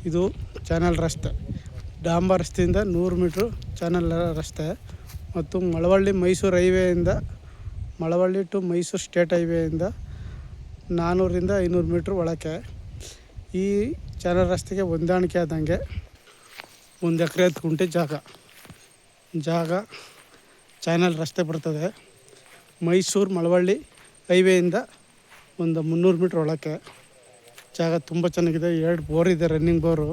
ಇದು ಚಾನಲ್ ರಸ್ತೆ. ಡಾಂಬರ್ ರಸ್ತೆಯಿಂದ 100 ಮೀಟ್ರು ಚಾನಲ್ ರಸ್ತೆ ಮತ್ತು ಮಳವಳ್ಳಿ ಮೈಸೂರು ಹೈವೇಯಿಂದ ಮಳವಳ್ಳಿ ಟು ಮೈಸೂರು ಸ್ಟೇಟ್ ಹೈವೇಯಿಂದ 400ರಿಂದ 500 ಮೀಟ್ರ್ ಒಳಕ್ಕೆ ಈ ಚಾನಲ್ ರಸ್ತೆಗೆ ಹೊಂದಾಣಿಕೆ ಆದಂಗೆ 1 ಎಕರೆ 10 ಗುಂಟೆ ಜಾಗ ಚಾನಲ್ ರಸ್ತೆ ಬರ್ತದೆ. ಮೈಸೂರು ಮಳವಳ್ಳಿ ಹೈವೇಯಿಂದ ಒಂದು 300 ಮೀಟ್ರ್ ಒಳಕ್ಕೆ ಜಾಗ ತುಂಬ ಚೆನ್ನಾಗಿದೆ. 2 ಬೋರ್ ಇದೆ, ರನ್ನಿಂಗ್ ಬೋರು.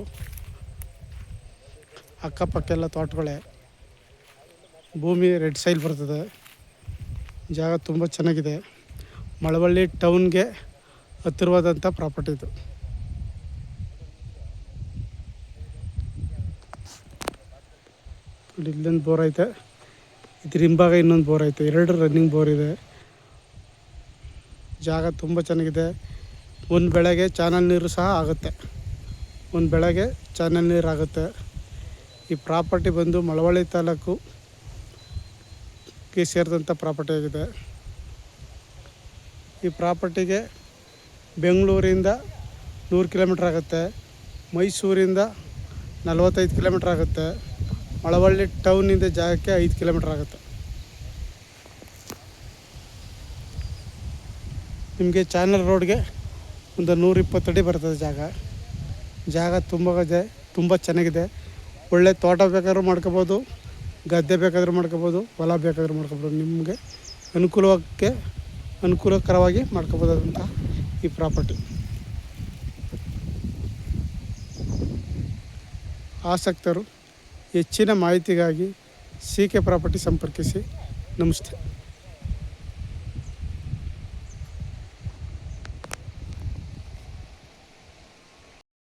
ಅಕ್ಕಪಕ್ಕ ಎಲ್ಲ ತೋಟಗಳೇ, ಭೂಮಿ ರೆಡ್ ಸೈಲ್ ಬರ್ತದೆ. ಜಾಗ ತುಂಬ ಚೆನ್ನಾಗಿದೆ. ಮಳವಳ್ಳಿ ಟೌನ್ಗೆ ಹತ್ತಿರವಾದಂಥ ಪ್ರಾಪರ್ಟಿ ಇದು. ಇಲ್ಲೊಂದು ಬೋರ್ ಐತೆ, ಇದ್ರ ಹಿಂಭಾಗ ಇನ್ನೊಂದು ಬೋರ್ ಐತೆ. 2 ರನ್ನಿಂಗ್ ಬೋರ್ ಇದೆ. ಜಾಗ ತುಂಬ ಚೆನ್ನಾಗಿದೆ. ಒಂದು ಬೆಳೆಗೆ ಚಾನಲ್ ನೀರು ಸಹ ಆಗುತ್ತೆ. ಈ ಪ್ರಾಪರ್ಟಿ ಬಂದು ಮಳವಳ್ಳಿ ತಾಲೂಕಿಗೆ ಸೇರಿದಂಥ ಪ್ರಾಪರ್ಟಿ ಆಗಿದೆ. ಈ ಪ್ರಾಪರ್ಟಿಗೆ ಬೆಂಗಳೂರಿಂದ 100 ಕಿಲೋಮೀಟ್ರ್ ಆಗುತ್ತೆ, ಮೈಸೂರಿಂದ 45 ಕಿಲೋಮೀಟ್ರ್ ಆಗುತ್ತೆ, ಮಳವಳ್ಳಿ ಟೌನಿಂದ ಜಾಗಕ್ಕೆ 5 ಕಿಲೋಮೀಟ್ರ್ ಆಗುತ್ತೆ. ನಿಮಗೆ ಚಾನಲ್ ರೋಡ್ಗೆ ಒಂದು 120 ಅಡಿ ಬರ್ತದೆ. ಜಾಗ ತುಂಬ ಚೆನ್ನಾಗಿದೆ. ಒಳ್ಳೆ ತೋಟ ಬೇಕಾದ್ರೂ ಮಾಡ್ಕೋಬೋದು, ಗದ್ದೆ ಬೇಕಾದ್ರೂ ಮಾಡ್ಕೋಬೋದು, ಹೊಲ ಬೇಕಾದ್ರೂ ಮಾಡ್ಕೋಬೋದು. ನಿಮಗೆ ಅನುಕೂಲಕರವಾಗಿ ಮಾಡ್ಕೋಬೋದಂಥ ಈ ಪ್ರಾಪರ್ಟಿ. ಆಸಕ್ತರು ಹೆಚ್ಚಿನ ಮಾಹಿತಿಗಾಗಿ CK ಪ್ರಾಪರ್ಟಿ ಸಂಪರ್ಕಿಸಿ. ನಮಸ್ತೆ.